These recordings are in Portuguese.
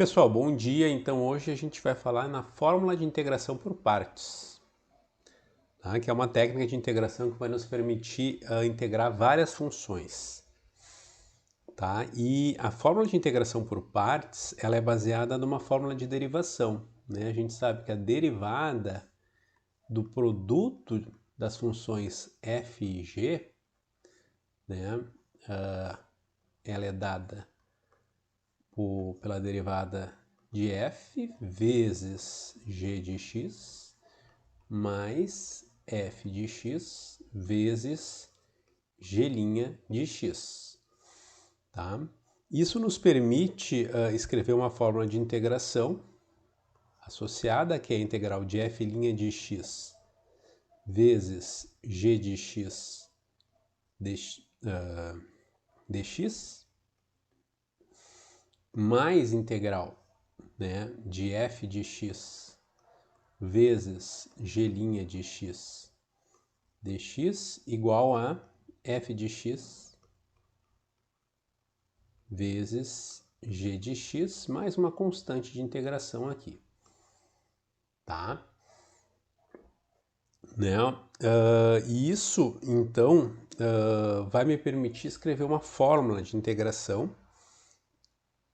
Pessoal, bom dia. Então hoje a gente vai falar na fórmula de integração por partes, tá? Que é uma técnica de integração que vai nos permitir integrar várias funções, tá? E a fórmula de integração por partes, ela é baseada numa fórmula de derivação, né? A gente sabe que a derivada do produto das funções f e g, né? Ela é dada pela derivada de f vezes g de x mais f de x vezes g' de x, tá? Isso nos permite escrever uma fórmula de integração associada, que é a integral de f' de x vezes g de x dx, mais integral, né, de f de x vezes g' de x dx igual a f de x vezes g de x mais uma constante de integração aqui, tá? Né? E isso, então, vai me permitir escrever uma fórmula de integração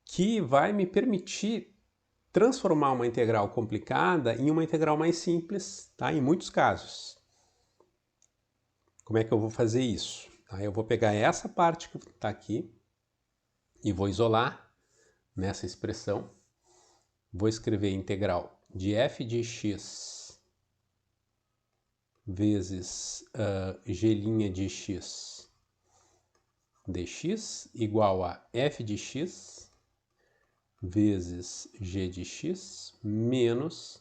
que vai me permitir transformar uma integral complicada em uma integral mais simples, tá? Em muitos casos. Como é que eu vou fazer isso? Tá? Eu vou pegar essa parte que está aqui e vou isolar nessa expressão. Vou escrever integral de f de x vezes g' de x dx igual a f de x vezes g de x menos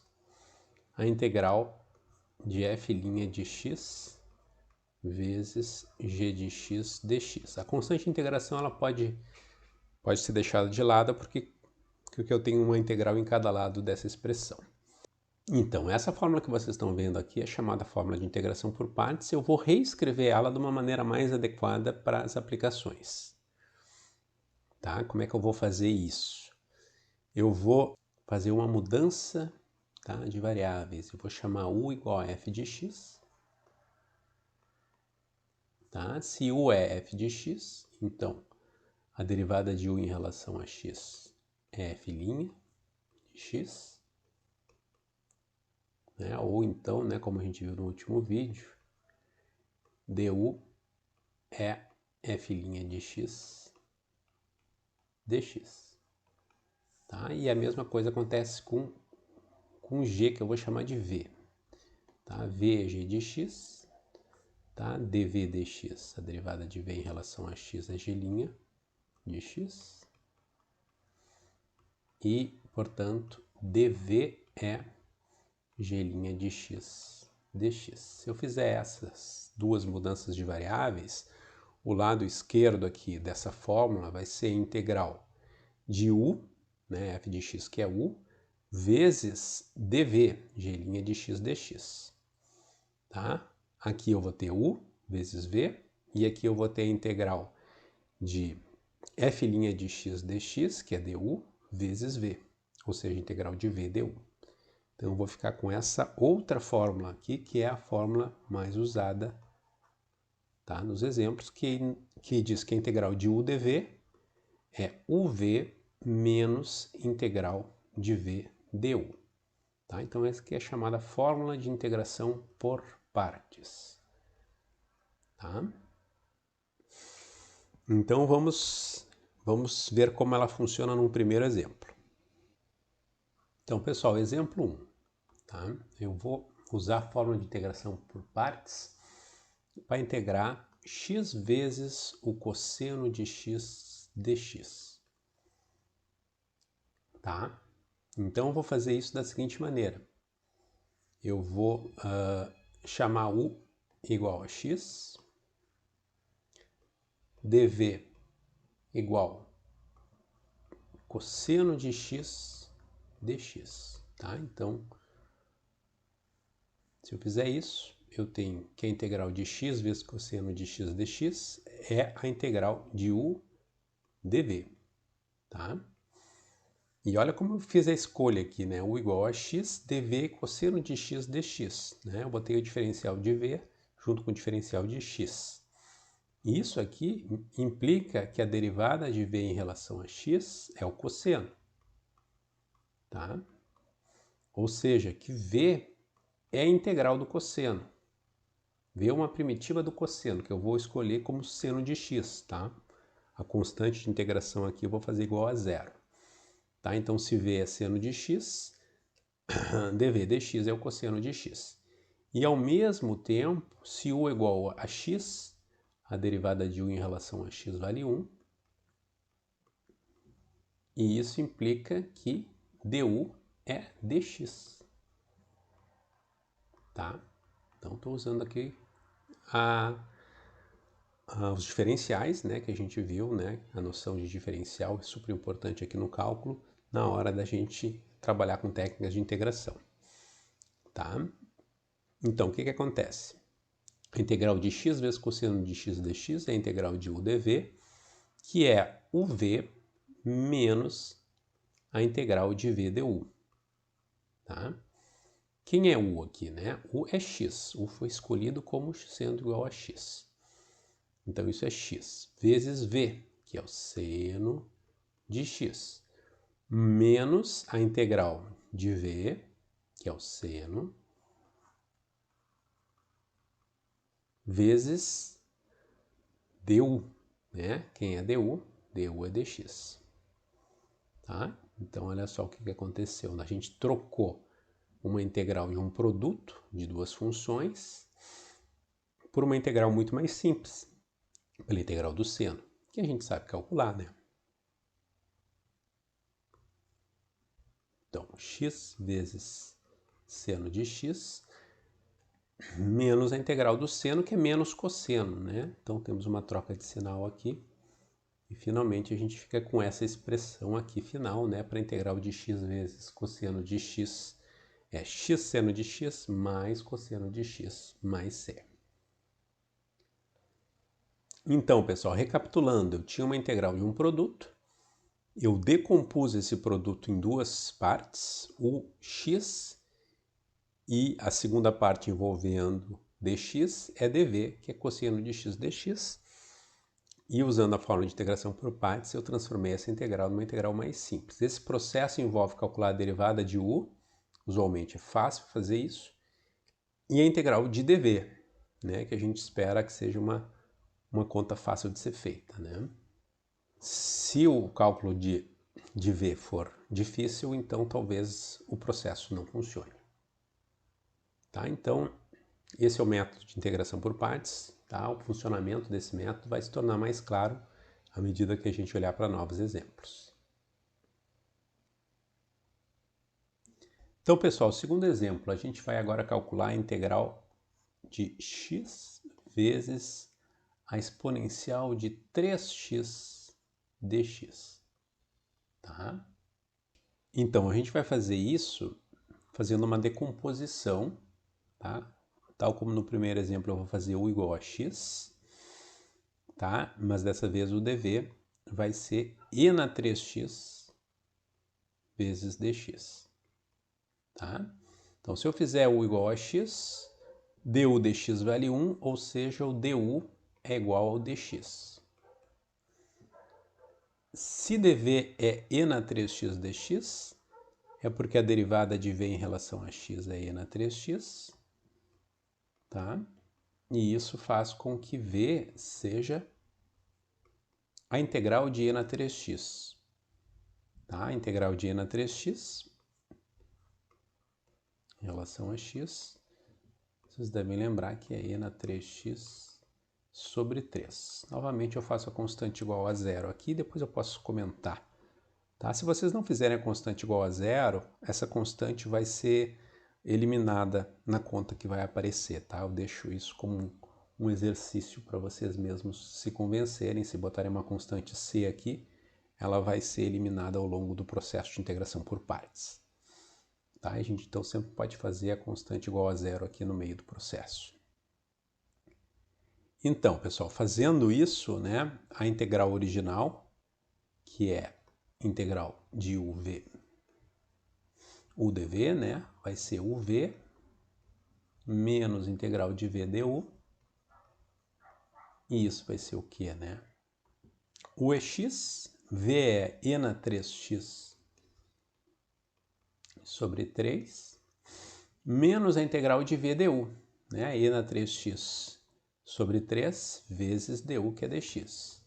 a integral de f' de x vezes g de x dx. A constante de integração ela pode ser deixada de lado porque eu tenho uma integral em cada lado dessa expressão. Então, essa fórmula que vocês estão vendo aqui é chamada fórmula de integração por partes. Eu vou reescrever ela de uma maneira mais adequada para as aplicações. Tá? Como é que eu vou fazer isso? Eu vou fazer uma mudança, tá, de variáveis. Eu vou chamar u igual a f de x. Tá? Se u é f de x, então a derivada de u em relação a x é f' de x. Né? Ou então, né, como a gente viu no último vídeo, du é f' de x dx. Tá? E a mesma coisa acontece com g, que eu vou chamar de v. Tá? V é g de x, tá? dv dx, a derivada de v em relação a x é g' de x. E, portanto, dv é g' de x dx. Se eu fizer essas duas mudanças de variáveis, o lado esquerdo aqui dessa fórmula vai ser integral de u, né, f de x que é u, vezes dv, g' de x dx. Tá? Aqui eu vou ter u vezes v, e aqui eu vou ter a integral de f' de x dx, que é du, vezes v, ou seja, integral de v du. Então, eu vou ficar com essa outra fórmula aqui, que é a fórmula mais usada, tá, nos exemplos, que diz que a integral de u dv é uv menos integral de v du. Tá? Então, essa aqui é a chamada fórmula de integração por partes. Tá? Então, vamos ver como ela funciona num primeiro exemplo. Então, pessoal, exemplo 1. Tá? Eu vou usar a fórmula de integração por partes para integrar x vezes o cosseno de x dx. Tá? Então, eu vou fazer isso da seguinte maneira. Eu vou chamar u igual a x, dv igual cosseno de x dx. Tá? Então, se eu fizer isso, eu tenho que a integral de x vezes cosseno de x dx é a integral de u dv. Tá? E olha como eu fiz a escolha aqui, né? U igual a x, dv cosseno de x dx. Né? Eu botei o diferencial de v junto com o diferencial de x. E isso aqui implica que a derivada de v em relação a x é o cosseno. Tá? Ou seja, que v é a integral do cosseno. V é uma primitiva do cosseno, que eu vou escolher como seno de x. Tá? A constante de integração aqui eu vou fazer igual a zero. Tá? Então, se v é seno de x, dv dx é o cosseno de x. E, ao mesmo tempo, se u é igual a x, a derivada de u em relação a x vale 1. E isso implica que du é dx. Tá? Então, estou usando aqui os diferenciais, né, que a gente viu, né? A noção de diferencial é super importante aqui no cálculo, na hora da gente trabalhar com técnicas de integração. Tá? Então, o que acontece? A integral de x vezes cosseno de x dx é a integral de u dv, que é o v menos a integral de v du. Tá? Quem é u aqui, né? U é x. U foi escolhido como sendo igual a x. Então, isso é x vezes v, que é o seno de x, menos a integral de v, que é o seno, vezes du, né? Quem é du? Du é dx. Tá? Então, olha só o que aconteceu. A gente trocou uma integral de um produto de duas funções por uma integral muito mais simples, pela integral do seno, que a gente sabe calcular, né? Então, x vezes seno de x menos a integral do seno, que é menos cosseno, né? Então, temos uma troca de sinal aqui. E, finalmente, a gente fica com essa expressão aqui final, né? Para a integral de x vezes cosseno de x, é x seno de x mais cosseno de x mais c. Então, pessoal, recapitulando, eu tinha uma integral de um produto, eu decompus esse produto em duas partes, o x e a segunda parte envolvendo dx é dv, que é cosseno de x dx. E usando a fórmula de integração por partes, eu transformei essa integral numa integral mais simples. Esse processo envolve calcular a derivada de u, usualmente é fácil fazer isso, e a integral de dv, né, que a gente espera que seja uma conta fácil de ser feita. Né? Se o cálculo de v for difícil, então talvez o processo não funcione. Tá? Então, esse é o método de integração por partes. Tá? O funcionamento desse método vai se tornar mais claro à medida que a gente olhar para novos exemplos. Então, pessoal, segundo exemplo, a gente vai agora calcular a integral de x vezes a exponencial de 3x dx. Tá? Então, a gente vai fazer isso fazendo uma decomposição, tá? Tal como no primeiro exemplo eu vou fazer u igual a x, tá? Mas dessa vez o dv vai ser e na 3x vezes dx, tá? Então, se eu fizer u igual a x, du dx vale 1, ou seja, o du é igual ao dx. Se dv é e na 3x dx, é porque a derivada de v em relação a x é e na 3x, tá? E isso faz com que v seja a integral de e na 3x. Tá? A integral de e na 3x em relação a x, vocês devem lembrar que é e na 3x sobre 3. Novamente eu faço a constante igual a zero aqui, depois eu posso comentar. Tá? Se vocês não fizerem a constante igual a zero, essa constante vai ser eliminada na conta que vai aparecer. Tá? Eu deixo isso como um exercício para vocês mesmos se convencerem. Se botarem uma constante c aqui, ela vai ser eliminada ao longo do processo de integração por partes. Tá? A gente então sempre pode fazer a constante igual a zero aqui no meio do processo. Então, pessoal, fazendo isso, né, a integral original, que é integral de uv u dv, né? Vai ser uv menos integral de v du. E isso vai ser o quê, né? U é x, v é e na 3x sobre 3, menos a integral de v du, né? E na 3x sobre 3 vezes du, que é dx,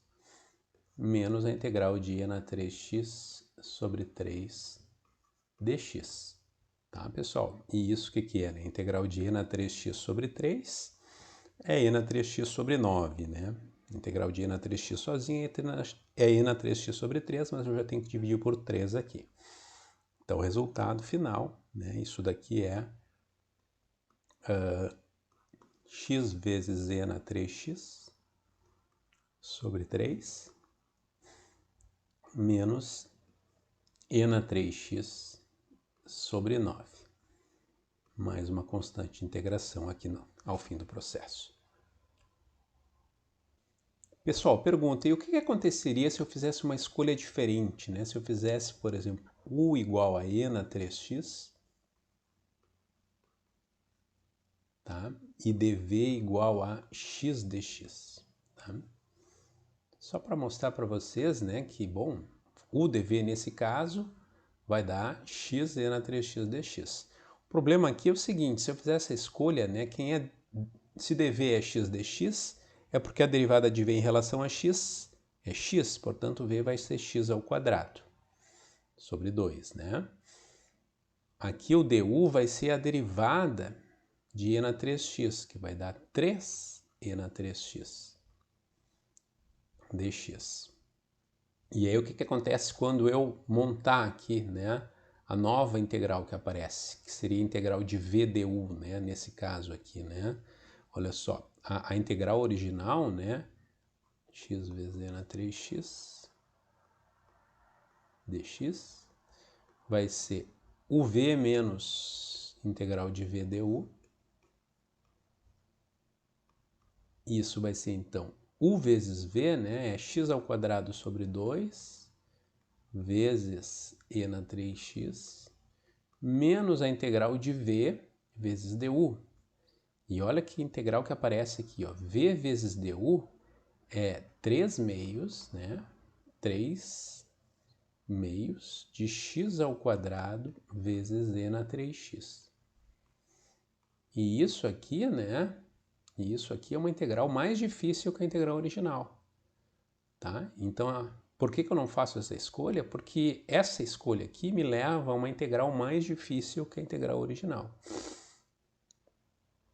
menos a integral de e na 3x sobre 3 dx. Tá, pessoal? E isso o que é, né? Integral de e na 3x sobre 3 é e na 3x sobre 9, né? Integral de e na 3x sozinha é e na 3x sobre 3, mas eu já tenho que dividir por 3 aqui. Então, o resultado final, né? Isso daqui é x vezes e na 3x sobre 3 menos e na 3x sobre 9. Mais uma constante de integração aqui ao fim do processo. Pessoal, pergunta, e o que aconteceria se eu fizesse uma escolha diferente, né? Se eu fizesse, por exemplo, u igual a e na 3x, tá? E dv igual a x dx, tá? Só para mostrar para vocês, né, que, bom, u dv nesse caso vai dar x e na 3x dx. O problema aqui é o seguinte, se eu fizer essa escolha, né, se dv é x dx, é porque a derivada de v em relação a x é x, portanto v vai ser x ao quadrado sobre 2, né? Aqui o du vai ser a derivada de e na 3x, que vai dar 3e na 3x dx. E aí o que acontece quando eu montar aqui, né, a nova integral que aparece, que seria a integral de v du, né, nesse caso aqui, né? Olha só, a integral original, né, x vezes e na 3x dx, vai ser uv menos integral de v du. Isso vai ser, então, u vezes v, né, é x ao quadrado sobre 2, vezes e na 3x, menos a integral de v vezes du. E olha que integral que aparece aqui, ó, v vezes du é 3 meios, né, 3 meios de x ao quadrado vezes e na 3x. E isso aqui, né, isso aqui é uma integral mais difícil que a integral original, tá? Então, por que eu não faço essa escolha? Porque essa escolha aqui me leva a uma integral mais difícil que a integral original.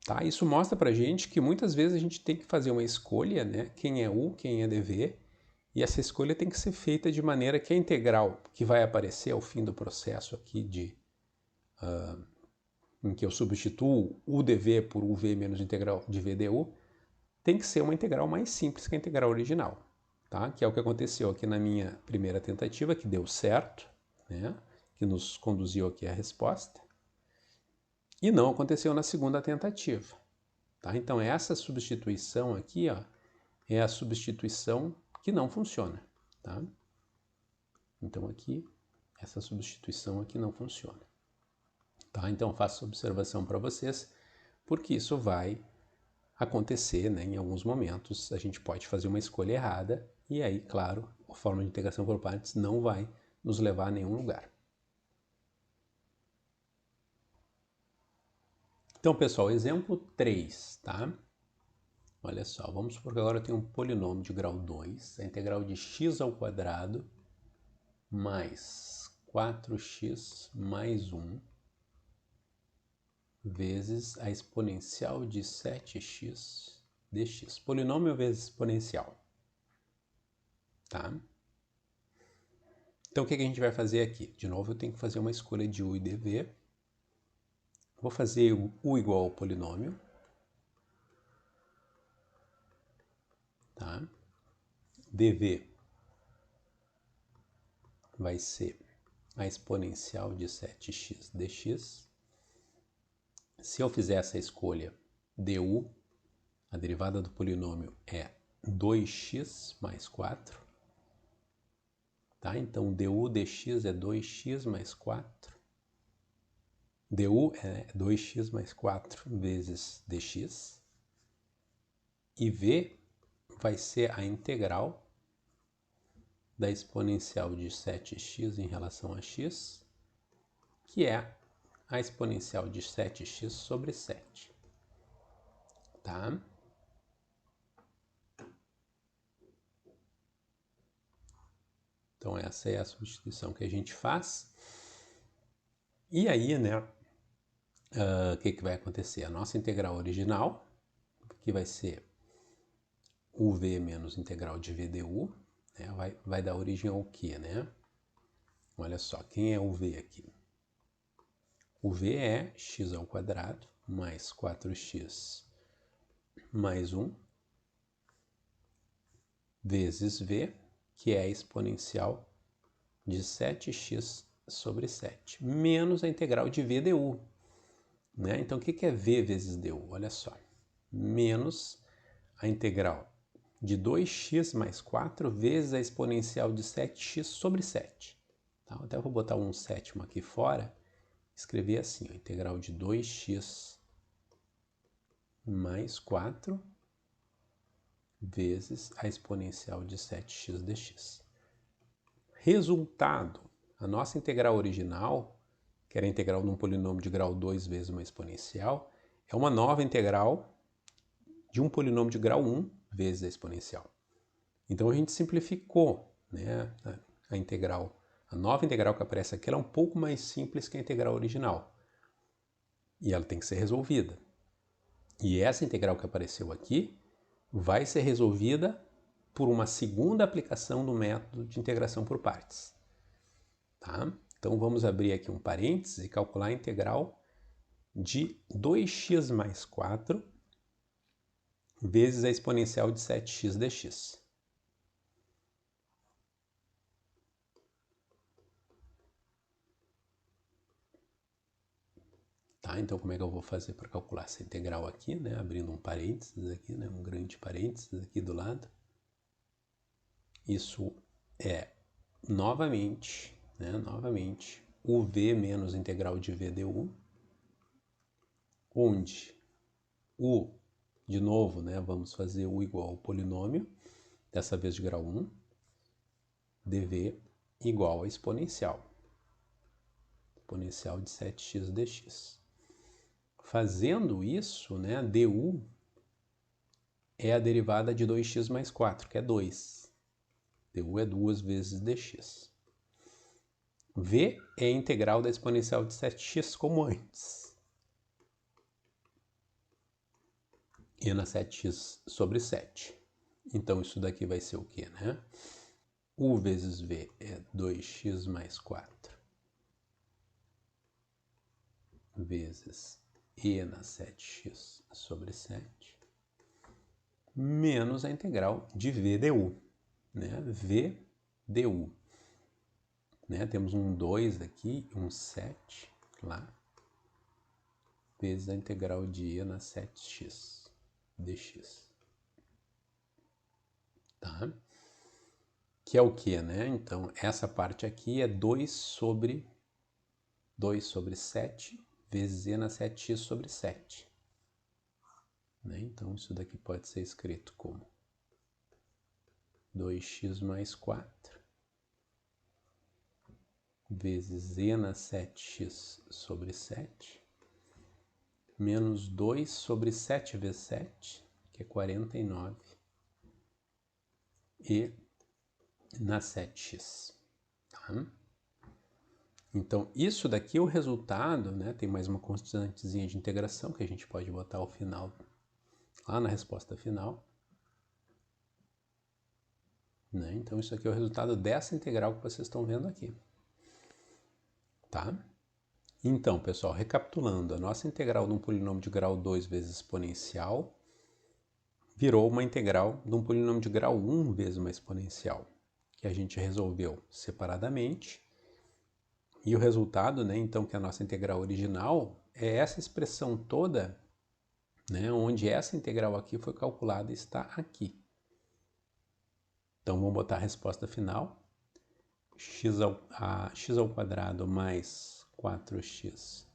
Tá? Isso mostra pra gente que muitas vezes a gente tem que fazer uma escolha, né? Quem é u, quem é dv, e essa escolha tem que ser feita de maneira que a integral que vai aparecer ao fim do processo aqui em que eu substituo u dv por uv menos integral de v du, tem que ser uma integral mais simples que a integral original, tá? Que é o que aconteceu aqui na minha primeira tentativa, que deu certo, né? Que nos conduziu aqui à resposta, e não aconteceu na segunda tentativa, tá? Então essa substituição aqui, ó, é a substituição que não funciona, tá? Então aqui, essa substituição aqui não funciona, tá? Então faço observação para vocês, porque isso vai acontecer, né? Em alguns momentos a gente pode fazer uma escolha errada e aí, claro, a forma de integração por partes não vai nos levar a nenhum lugar. Então, pessoal, exemplo 3, tá? Olha só, vamos supor que agora eu tenho um polinômio de grau 2, a integral de x ao quadrado mais 4x mais 1 vezes a exponencial de 7x dx. Polinômio vezes exponencial, tá? Então, o que a gente vai fazer aqui? De novo, eu tenho que fazer uma escolha de u e dv. Vou fazer u igual ao polinômio, tá? Dv vai ser a exponencial de 7x dx. Se eu fizer essa escolha, du, a derivada do polinômio é 2x mais 4. Tá? Então, du dx é 2x mais 4 du é 2x mais 4 vezes dx, e v vai ser a integral da exponencial de 7x em relação a x, que é a exponencial de 7x sobre 7, tá? Então essa é a substituição que a gente faz. E aí, né, o que vai acontecer? A nossa integral original, que vai ser uv menos integral de v du, né, vai dar origem ao quê, né? Olha só, quem é o v aqui? O v é x ao quadrado mais 4x mais 1 vezes v, que é a exponencial de 7x sobre 7, menos a integral de v du. Né? Então, o que é v vezes du? Olha só, menos a integral de 2x mais 4 vezes a exponencial de 7x sobre 7. Tá? Até vou botar um sétimo aqui fora, escrever assim, a integral de 2x mais 4 vezes a exponencial de 7x dx. Resultado, a nossa integral original, que era a integral de um polinômio de grau 2 vezes uma exponencial, é uma nova integral de um polinômio de grau 1 vezes a exponencial. Então a gente simplificou, né, a integral. A nova integral que aparece aqui ela é um pouco mais simples que a integral original. E ela tem que ser resolvida. E essa integral que apareceu aqui vai ser resolvida por uma segunda aplicação do método de integração por partes. Tá? Então vamos abrir aqui um parênteses e calcular a integral de 2x mais 4 vezes a exponencial de 7x dx. Tá, então como é que eu vou fazer para calcular essa integral aqui, né? Abrindo um parênteses aqui, né? Um grande parênteses aqui do lado. Isso é, novamente, né? Novamente, o v menos integral de v du, onde o, de novo, né? Vamos fazer o igual ao polinômio, dessa vez de grau 1, dv igual a exponencial de 7x dx. Fazendo isso, né, du é a derivada de 2x mais 4, que é 2. du é 2 vezes dx. V é a integral da exponencial de 7x como antes. E na 7x sobre 7. Então isso daqui vai ser o quê, né? U vezes V é 2x mais 4 vezes E na 7x sobre 7 menos a integral de V du, né? V du. Né? Temos um 2 aqui, um 7 lá, vezes a integral de E na 7x dx. Tá? Que é o que, né? Então, essa parte aqui é 2 sobre 7 vezes E na 7x sobre 7. Né? Então, isso daqui pode ser escrito como 2x mais 4 vezes E na 7x sobre 7 menos 2 sobre 7 vezes 7, que é 49, e na 7x. Tá? Então, isso daqui é o resultado, né? Tem mais uma constantezinha de integração que a gente pode botar ao final, lá na resposta final. Né? Então, isso aqui é o resultado dessa integral que vocês estão vendo aqui. Tá? Então, pessoal, recapitulando, a nossa integral de um polinômio de grau 2 vezes exponencial virou uma integral de um polinômio de grau 1 vezes uma exponencial, que a gente resolveu separadamente. E o resultado, né, então, que a nossa integral original é essa expressão toda, né, onde essa integral aqui foi calculada e está aqui. Então, vamos botar a resposta final. X ao quadrado mais 4x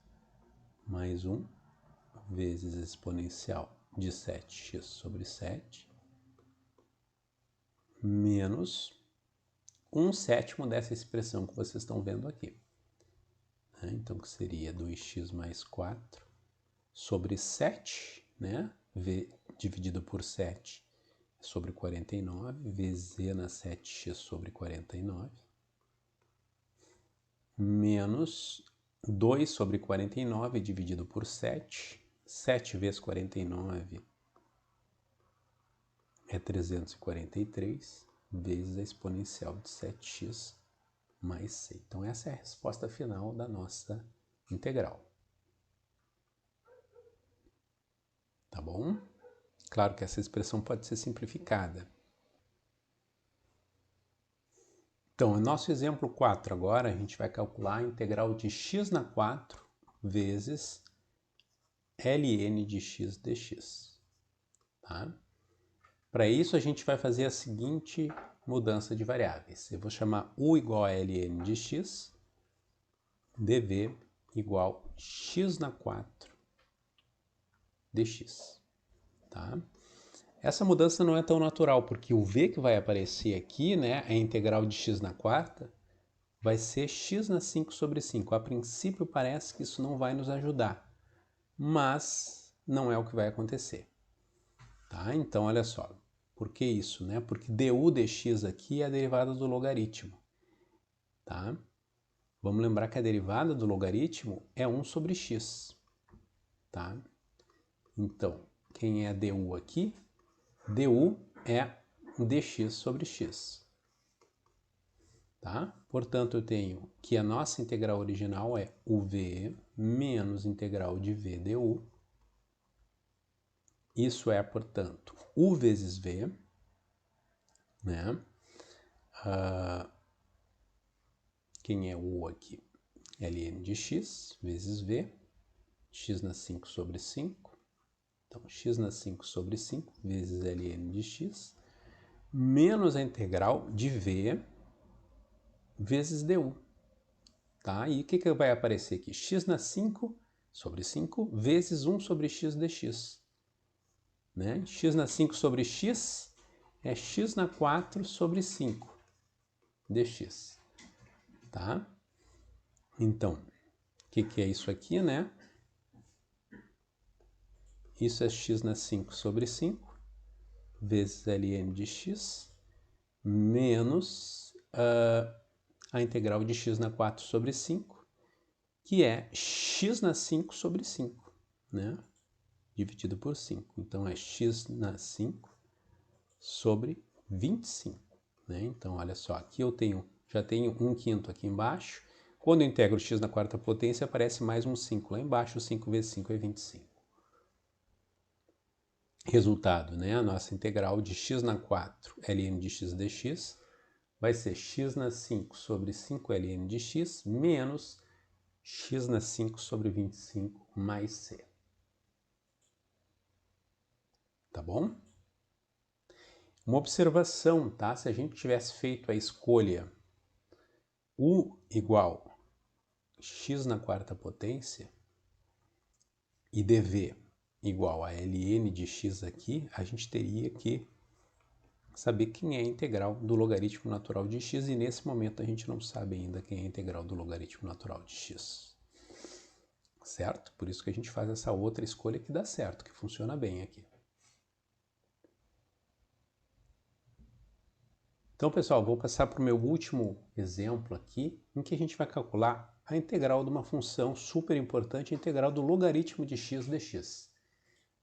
mais 1 vezes exponencial de 7x sobre 7 menos 1/7 dessa expressão que vocês estão vendo aqui. Então, que seria 2x mais 4 sobre 7, né? V dividido por 7 sobre 49, vezes e na 7x sobre 49, menos 2 sobre 49 dividido por 7, 7 vezes 49 é 343, vezes a exponencial de 7x mais c. Então, essa é a resposta final da nossa integral. Tá bom? Claro que essa expressão pode ser simplificada. Então, no nosso exemplo 4 agora, a gente vai calcular a integral de x na 4 vezes ln de x dx. Tá? Para isso, a gente vai fazer a seguinte mudança de variáveis. Eu vou chamar u igual a ln de x, dv igual a x na 4 dx. Tá? Essa mudança não é tão natural, porque o v que vai aparecer aqui, né, a integral de x na quarta, vai ser x na 5 sobre 5. A princípio parece que isso não vai nos ajudar, mas não é o que vai acontecer. Tá? Então, olha só, por que isso? Né? Porque du dx aqui é a derivada do logaritmo. Tá? Vamos lembrar que a derivada do logaritmo é 1 sobre x. Tá? Então, quem é du aqui? Du é dx sobre x. Tá? Portanto, eu tenho que a nossa integral original é uv menos integral de v du. Isso é, portanto, u vezes v, né? Quem é u aqui? Ln de x vezes v, x na 5 sobre 5. Então, x na 5 sobre 5 vezes ln de x, menos a integral de v vezes du. Tá? E o que vai aparecer aqui? X na 5 sobre 5 vezes 1 sobre x dx. Né? X na 5 sobre x é x na 4 sobre 5 dx. Tá? Então, o que é isso aqui, né? Isso é x na 5 sobre 5 vezes ln de x menos a integral de x na 4 sobre 5, que é x na 5 sobre 5, né? Dividido por 5. Então, é x na 5 sobre 25. Né? Então, olha só, aqui eu já tenho 1/5 aqui embaixo. Quando eu integro x na quarta potência, aparece mais um 5 lá embaixo. 5 vezes 5 é 25. Resultado, né? A nossa integral de x na 4 ln de x dx vai ser x na 5 sobre 5 ln de x menos x na 5 sobre 25 mais c. Tá bom? Uma observação, tá? Se a gente tivesse feito a escolha u igual x na quarta potência e dv igual a ln de x aqui, a gente teria que saber quem é a integral do logaritmo natural de x, e nesse momento a gente não sabe ainda quem é a integral do logaritmo natural de x. Certo? Por isso que a gente faz essa outra escolha que dá certo, que funciona bem aqui. Então, pessoal, vou passar para o meu último exemplo aqui, em que a gente vai calcular a integral de uma função super importante, a integral do logaritmo de x dx.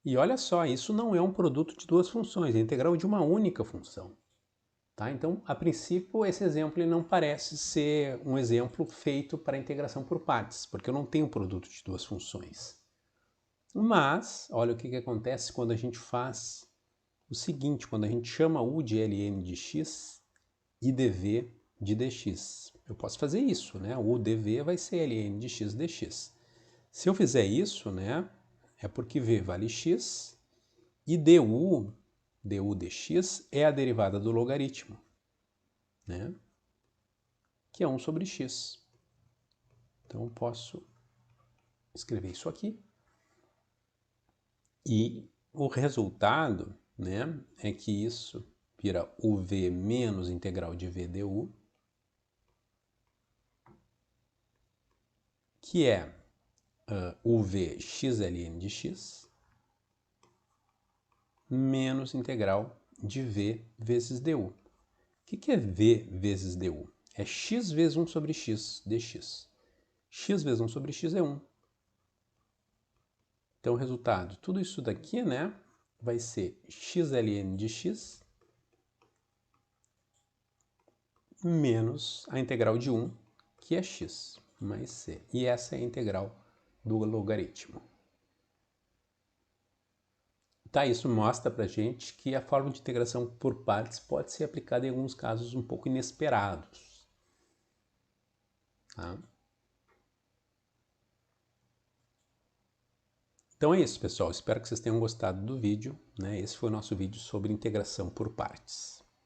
E olha só, isso não é um produto de duas funções, é a integral de uma única função. Tá? Então, a princípio, esse exemplo ele não parece ser um exemplo feito para integração por partes, porque eu não tenho produto de duas funções. Mas, olha o que acontece quando a gente faz o seguinte, quando a gente chama u de ln de x e dv de dx. Eu posso fazer isso, né? O dv vai ser ln de x dx. Se eu fizer isso, né, é porque v vale x e du dx é a derivada do logaritmo, né? Que é 1 sobre x. Então eu posso escrever isso aqui. E o resultado, né, é que isso vira UV menos integral de V du, que é UV xln de x, menos integral de V vezes du. O que é V vezes du? É x vezes 1 sobre x dx. X vezes 1 sobre x é 1. Então, o resultado, tudo isso daqui, né, vai ser xln de x menos a integral de 1, que é x, mais c. E essa é a integral do logaritmo. Tá, isso mostra pra gente que a forma de integração por partes pode ser aplicada em alguns casos um pouco inesperados. Tá? Então é isso, pessoal. Espero que vocês tenham gostado do vídeo, né? Esse foi o nosso vídeo sobre integração por partes.